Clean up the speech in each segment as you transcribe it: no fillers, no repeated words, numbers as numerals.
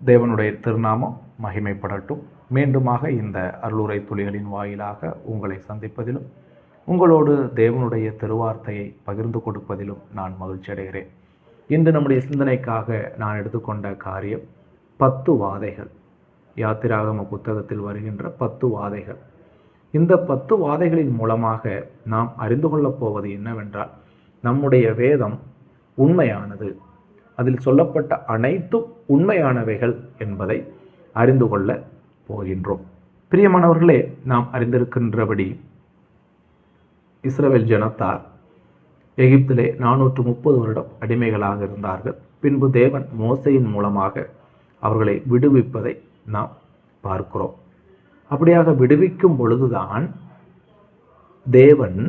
தேவனுடைய திருநாமம் மகிமைப்படட்டும். மீண்டுமாக இந்த அருளுரை துளிகளின் வாயிலாக உங்களை சந்திப்பதிலும் உங்களோடு தேவனுடைய திருவார்த்தையை பகிர்ந்து கொடுப்பதிலும் நான் மகிழ்ச்சி அடைகிறேன். இன்று நம்முடைய சிந்தனைக்காக நான் எடுத்துக்கொண்ட காரியம் 10 வாதைகள். யாத்திராகம புத்தகத்தில் வருகின்ற 10 வாதைகள். இந்த 10 வாதைகளின் மூலமாக நாம் அறிந்து கொள்ளப் போவது என்னவென்றால், நம்முடைய வேதம் உண்மையானது, அதில் சொல்லப்பட்ட அனைத்தும் உண்மையானவைகள் என்பதை அறிந்து கொள்ள போகின்றோம். பிரியமானவர்களே, நாம் அறிந்திருக்கின்றபடி இஸ்ரவேல் ஜனத்தார் எகிப்திலே 430 வருடம் அடிமைகளாக இருந்தார்கள். பின்பு தேவன் மோசையின் மூலமாக அவர்களை விடுவிப்பதை நாம் பார்க்கிறோம். அப்படியாக விடுவிக்கும் பொழுதுதான் தேவன்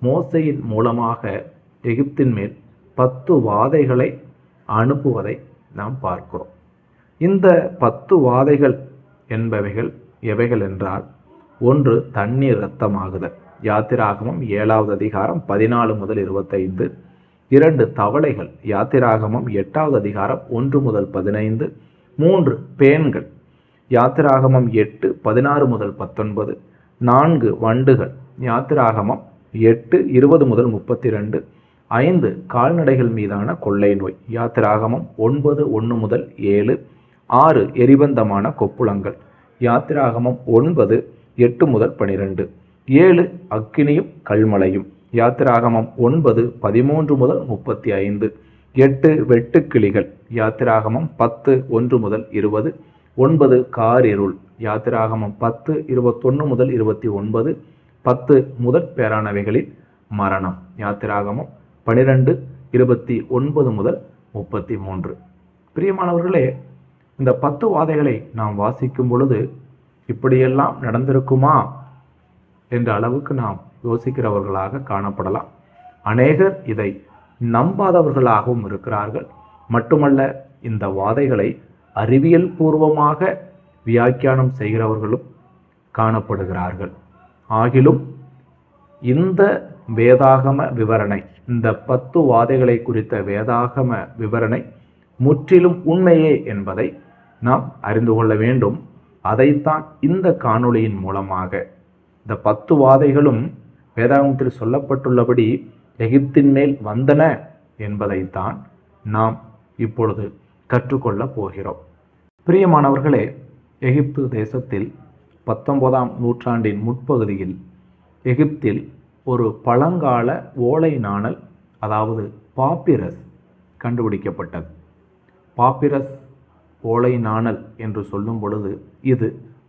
மோசையின் மூலமாக எகிப்தின் மேல் 10 வாதைகளை அனுப்புவதை நாம் பார்க்கிறோம். இந்த 10 வாதைகள் என்பவைகள் எவைகள் என்றால், 1 தண்ணீர் இரத்தமாகுதல், யாத்திராகமம் 7வது அதிகாரம் 14 முதல் 25. 2 தவளைகள், யாத்திராகமம் 8வது அதிகாரம் 1 முதல் 15. 3 பேன்கள், யாத்திராகமம் 8 16 முதல் 19. 4 வண்டுகள், யாத்திராகமம் 8 20 முதல் 32. 5 கால்நடைகள் மீதான கொள்ளை நோய், யாத்திராகமம் 9 1 முதல் 7. 6 எரிபந்தமான கொப்புளங்கள், யாத்திராகமம் 9 8 முதல் 12. 7 அக்கினியும் கல்மலையும், யாத்திராகமம் 9 13 முதல் 35. 8 வெட்டுக்கிளிகள், யாத்திராகமம் 10 1 முதல் 20. 9 காரிருள், யாத்திராகமம் 10 21 முதல் 29. 10 முதற் பேரானவைகளில் மரணம், யாத்திராகமம் 12 29 முதல் 33. பிரியமானவர்களே, இந்த 10 வாதைகளை நாம் வாசிக்கும் பொழுது இப்படியெல்லாம் நடந்திருக்குமா என்ற அளவுக்கு நாம் யோசிக்கிறவர்களாக காணப்படலாம். அநேகர் இதை நம்பாதவர்களாகவும் இருக்கிறார்கள். மட்டுமல்ல, இந்த வாதைகளை அறிவியல் பூர்வமாக வியாக்கியானம் செய்கிறவர்களும் காணப்படுகிறார்கள். ஆகிலும் இந்த வேதாகம விவரணை, இந்த 10 வாதைகளை குறித்த வேதாகம விவரணை முற்றிலும் உண்மையே என்பதை நாம் அறிந்து கொள்ள வேண்டும். அதைத்தான் இந்த காணொளியின் மூலமாக, இந்த 10 வாதைகளும் வேதாகமத்தில் சொல்லப்பட்டுள்ளபடி எகிப்தின் மேல் வந்தன என்பதைத்தான் நாம் இப்பொழுது கற்றுக்கொள்ள போகிறோம். பிரியமானவர்களே, எகிப்து தேசத்தில் 19ஆம் நூற்றாண்டின் முற்பகுதியில் எகிப்தில் ஒரு பழங்கால ஓலை நாணல், அதாவது பாப்பிரஸ் கண்டுபிடிக்கப்பட்டது. பாப்பிரஸ் ஓலை நாணல் என்று சொல்லும் பொழுது, இது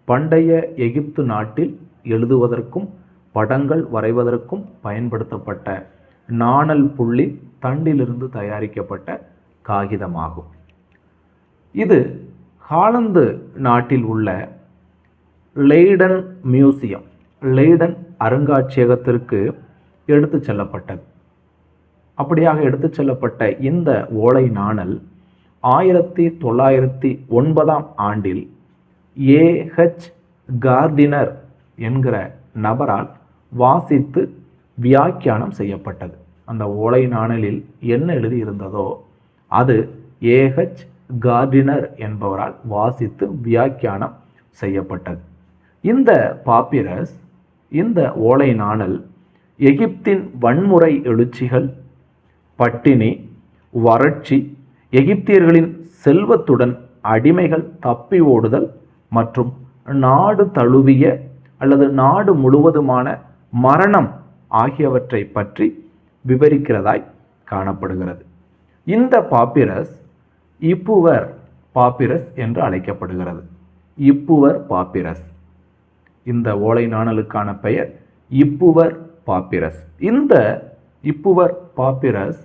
பண்டைய எகிப்து நாட்டில் எழுதுவதற்கும் படங்கள் வரைவதற்கும் பயன்படுத்தப்பட்ட நாணல் புள்ளி தண்டிலிருந்து தயாரிக்கப்பட்ட காகிதமாகும். இது ஹாலந்து நாட்டில் உள்ள லெய்டன் மியூசியம், லெய்டன் அருங்காட்சியகத்திற்கு எடுத்து செல்லப்பட்டது. அப்படியாக எடுத்து செல்லப்பட்ட இந்த ஓலை நாணல் 1909ஆம் ஆண்டில் ஏஹெச் கார்டினர் என்கிற நபரால் வாசித்து வியாக்கியானம் செய்யப்பட்டது. அந்த ஓலை நாணலில் என்ன எழுதியிருந்ததோ அது ஏஹெச் கார்டினர் என்பவரால் வாசித்து வியாக்கியானம் செய்யப்பட்டது. இந்த பாப்பிரஸ், இந்த ஓலை நாணல் எகிப்தின் வன்முறை எழுச்சிகள், பட்டினி, வறட்சி, எகிப்தியர்களின் செல்வத்துடன் அடிமைகள் தப்பி ஓடுதல் மற்றும் நாடு தழுவிய அல்லது நாடு முழுவதுமான மரணம் ஆகியவற்றை பற்றி விவரிக்கிறதாய் காணப்படுகிறது. இந்த பாப்பிரஸ் இப்புவர் பாப்பிரஸ் என்று அழைக்கப்படுகிறது. இப்புவர் பாப்பிரஸ், இந்த ஓலை நாணலுக்கான பெயர் இப்புவர் பாப்பிரஸ். இந்த இப்புவர் பாப்பிரஸ்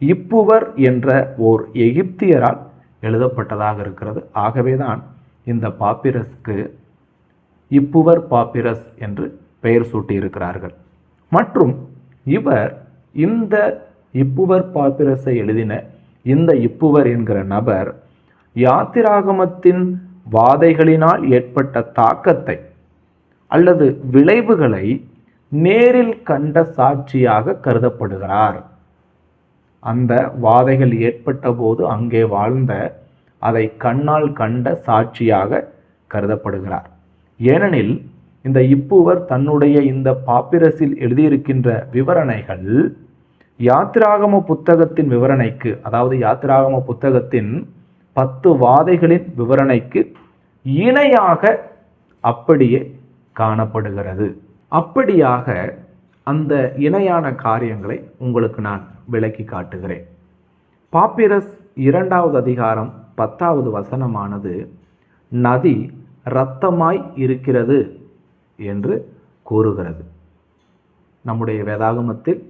இப்புவர் என்ற ஓர் எகிப்தியரால் எழுதப்பட்டதாக இருக்கிறது. ஆகவேதான் இந்த பாப்பிரஸ்க்கு இப்புவர் பாப்பிரஸ் என்று பெயர் சூட்டியிருக்கிறார்கள். மற்றும் இவர் இந்த இப்புவர் பாப்பிரஸை எழுதின இந்த இப்புவர் என்கிற நபர் யாத்திராகமத்தின் வாதைகளினால் ஏற்பட்ட தாக்கத்தை அல்லது விளைவுகளை நேரில் கண்ட சாட்சியாக கருதப்படுகிறார். அந்த வாதைகள் ஏற்பட்ட போது அங்கே வாழ்ந்த அதை கண்ணால் கண்ட சாட்சியாக கருதப்படுகிறார். ஏனெனில் இந்த இப்புவர் தன்னுடைய இந்த பாப்பிரஸில் எழுதியிருக்கின்ற விவரணைகள் யாத்திராகம புத்தகத்தின் விவரணைக்கு, அதாவது யாத்திராகம புத்தகத்தின் 10 வாதைகளின் விவரணைக்கு இணையாக அப்படியே காணப்படுகிறது. அப்படியாக அந்த இணையான காரியங்களை உங்களுக்கு நான் விளக்கி காட்டுகிறேன். பாப்பிரஸ் 2வது அதிகாரம் 10வது வசனமானது நதி இரத்தமாய் இருக்கிறது என்று கூறுகிறது. நம்முடைய வேதாகமத்தில்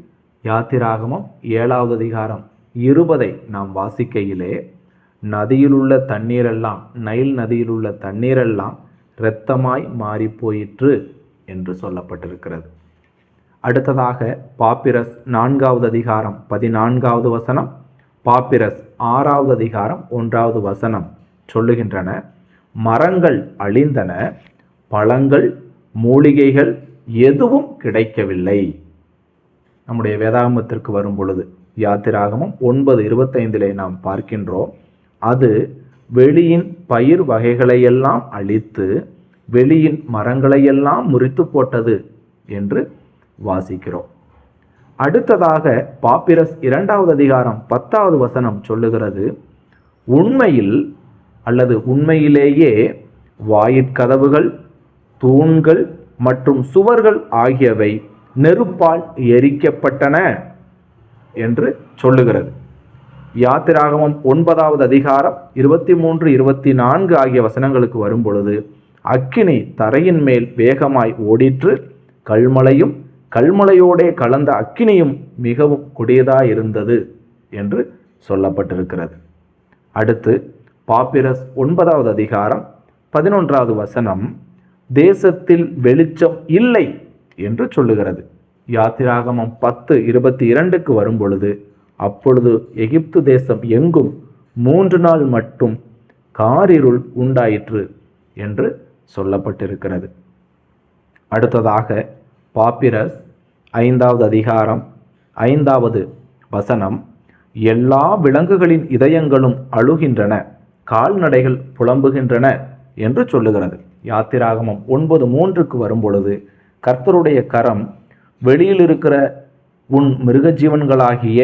யாத்திராகமம் 7வது அதிகாரம் 20 நாம் வாசிக்கையிலே நதியில் உள்ள தண்ணீரெல்லாம், நைல் நதியில் உள்ள தண்ணீரெல்லாம் இரத்தமாய் மாறி போயிற்று என்று சொல்லப்பட்டிருக்கிறது. அடுத்ததாக பாப்பிரஸ் 4வது அதிகாரம் 14வது வசனம், பாப்பிரஸ் 6வது அதிகாரம் 1வது வசனம் சொல்லுகின்றன, மரங்கள் அழிந்தன, பழங்கள் மூலிகைகள் எதுவும் கிடைக்கவில்லை. நம்முடைய வேதாகமத்திற்கு வரும் பொழுது யாத்திராகமம் 9:25 நாம் பார்க்கின்றோம், அது வெளியின் பயிர் வகைகளையெல்லாம் அழித்து வெளியின் மரங்களையெல்லாம் முறித்து போட்டது என்று வாசிக்கிறோம். அடுத்ததாக பாப்பிரஸ் 2வது அதிகாரம் 10வது வசனம் சொல்லுகிறது, உண்மையில் அல்லது உண்மையிலேயே வாயிற்கதவுகள், தூண்கள் மற்றும் சுவர்கள் ஆகியவை நெருப்பால் எரிக்கப்பட்டன என்று சொல்லுகிறது. யாத்திராகமம் 9வது அதிகாரம் 23-24 ஆகிய வசனங்களுக்கு வரும் பொழுது, அக்கினி தரையின் மேல் வேகமாய் ஓடிற்று, கல்மலையும் கல்மலையோடே கலந்த அக்கினியும் மிகவும் கொடியதாயிருந்தது என்று சொல்லப்பட்டிருக்கிறது. அடுத்து பாப்பிரஸ் 9வது அதிகாரம் 11வது வசனம், தேசத்தில் வெளிச்சம் இல்லை என்று சொல்லுகிறது. யாத்திராகமம் 10:22க்கு வரும் பொழுது, அப்பொழுது எகிப்து தேசம் எங்கும் 3 நாள் மட்டும் காரிருள் உண்டாயிற்று என்று சொல்லப்பட்டிருக்கிறது. அடுத்ததாக பாப்பிரஸ் 5வது அதிகாரம் 5வது வசனம், எல்லா விலங்குகளின் இதயங்களும் அழுகின்றன, கால்நடைகள் புலம்புகின்றன என்று சொல்லுகிறது. யாத்திராகமம் 9:3க்கு வரும் பொழுது, கர்த்தருடைய கரம் வெளியில் இருக்கிற உன் மிருக ஜீவன்களாகிய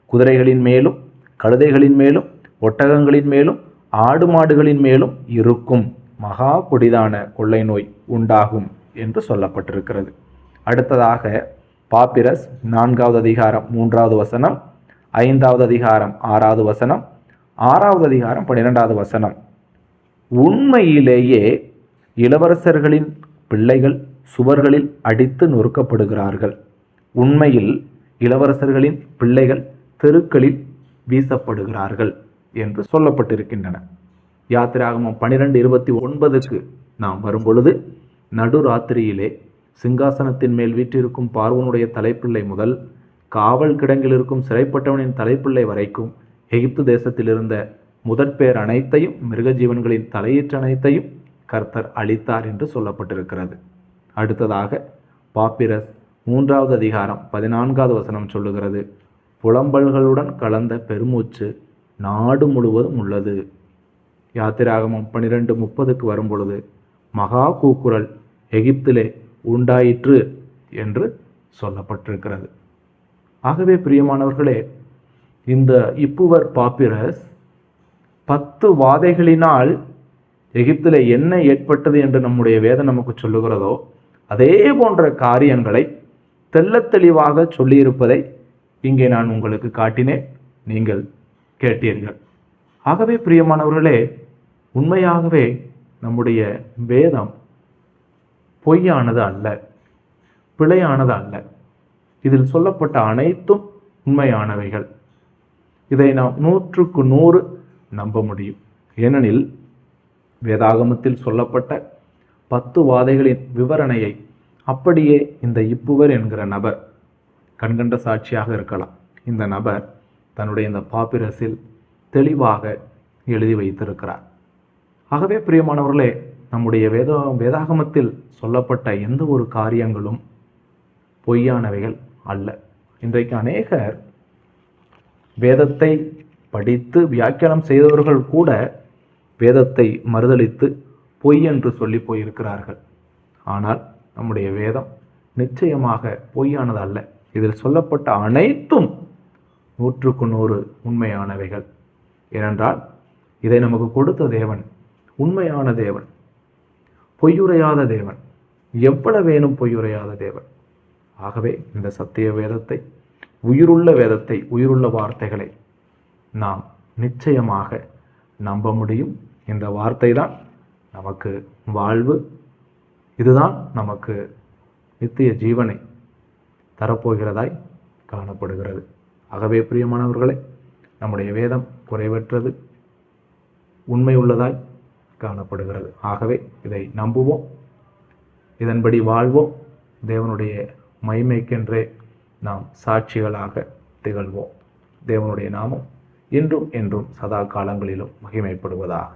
குதிரைகளின் மேலும் கழுதைகளின் மேலும் ஒட்டகங்களின் மேலும் ஆடு மாடுகளின் மேலும் இருக்கும், மகா கொடிதான கொள்ளை நோய் உண்டாகும் என்று சொல்லப்பட்டிருக்கிறது. அடுத்ததாக பாப்பிரஸ் 4வது அதிகாரம் 3வது வசனம், 5வது அதிகாரம் 6வது வசனம், 6வது அதிகாரம் 12வது வசனம், உண்மையிலேயே இளவரசர்களின் பிள்ளைகள் சுவர்களில் அடித்து நொறுக்கப்படுகிறார்கள், உண்மையில் இளவரசர்களின் பிள்ளைகள் தெருக்களில் வீசப்படுகிறார்கள் என்று சொல்லப்பட்டிருக்கின்றன. யாத்திராகமம் 12:29க்கு நாம் வரும்பொழுது, நடுராத்திரியிலே சிங்காசனத்தின் மேல் வீற்றிருக்கும் பார்வோனுடைய தலைப்பிள்ளை முதல் காவல் கிடங்கில் இருக்கும் சிறைப்பட்டவனின் தலைப்பிள்ளை வரைக்கும் எகிப்து தேசத்தில் இருந்த முதற்பேர் அனைத்தையும் மிருகஜீவன்களின் தலையீற்று அனைத்தையும் கர்த்தர் அளித்தார் என்று சொல்லப்பட்டிருக்கிறது. அடுத்ததாக பாப்பிரஸ் 3வது அதிகாரம் 14வது வசனம் சொல்லுகிறது, புலம்பல்களுடன் கலந்த பெருமூச்சு நாடு முழுவதும் உள்ளது. யாத்திராகமம் 12:30க்கு வரும் பொழுது, மகா கூக்குரல் எகிப்திலே உண்டாயிற்று என்று சொல்லப்பட்டிருக்கிறது. ஆகவே பிரியமானவர்களே, இந்த இப்புவர் பாப்பிரஸ் 10 வாதைகளினால் எகிப்திலே என்ன ஏற்பட்டது என்று நம்முடைய வேதம் நமக்கு சொல்லுகிறதோ அதே போன்ற காரியங்களை தெள்ளத் தெளிவாக சொல்லியிருப்பதை இங்கே நான் உங்களுக்கு காட்டினேன், நீங்கள் கேட்டீர்கள். ஆகவே பிரியமானவர்களே, உண்மையாகவே நம்முடைய வேதம் பொய்யானது அல்ல, பிழையானது அல்ல. இதில் சொல்லப்பட்ட அனைத்தும் உண்மையானவைகள். இதை நாம் 100க்கு 100 நம்ப முடியும். ஏனெனில் வேதாகமத்தில் சொல்லப்பட்ட 10 வாதைகளின் விவரணையை அப்படியே இந்த இப்புவர் என்கிற நபர் கண்கண்ட சாட்சியாக இருக்கலாம். இந்த நபர் தன்னுடைய இந்த பாப்பிரஸில் தெளிவாக எழுதி வைத்திருக்கிறார். ஆகவே பிரியமானவர்களே, நம்முடைய வேதாகமத்தில் சொல்லப்பட்ட எந்த ஒரு காரியங்களும் பொய்யானவைகள் அல்ல. இன்றைக்கு அநேகர் வேதத்தை படித்து வியாக்கியானம் செய்தவர்கள் கூட வேதத்தை மறுதலித்து பொய் என்று சொல்லி போயிருக்கிறார்கள். ஆனால் நம்முடைய வேதம் நிச்சயமாக பொய்யானது அல்ல. இதில் சொல்லப்பட்ட அனைத்தும் 100க்கு 100 உண்மையானவைகள். ஏனென்றால் இதை நமக்கு கொடுத்த தேவன் உண்மையான தேவன், பொய்யுரையாத தேவன், எவ்வளவேனும் பொய்யுரையாத தேவன். ஆகவே இந்த சத்திய வேதத்தை, உயிருள்ள வேதத்தை, உயிருள்ள வார்த்தைகளை நாம் நிச்சயமாக நம்ப முடியும். இந்த வார்த்தை தான் நமக்கு வாழ்வு, இதுதான் நமக்கு நித்திய ஜீவனை தரப்போகிறதாய் காணப்படுகிறது. ஆகவே பிரியமானவர்களே, நம்முடைய வேதம் குறைவற்றது, உண்மை உள்ளதாய் காணப்படுகிறது. ஆகவே இதை நம்புவோம், இதன்படி வாழ்வோம், தேவனுடைய மகிமைக்கென்றே நாம் சாட்சிகளாக திகழ்வோம். தேவனுடைய நாமம் இன்றும் என்றும் சதா காலங்களிலும் மகிமைப்படுவதாக.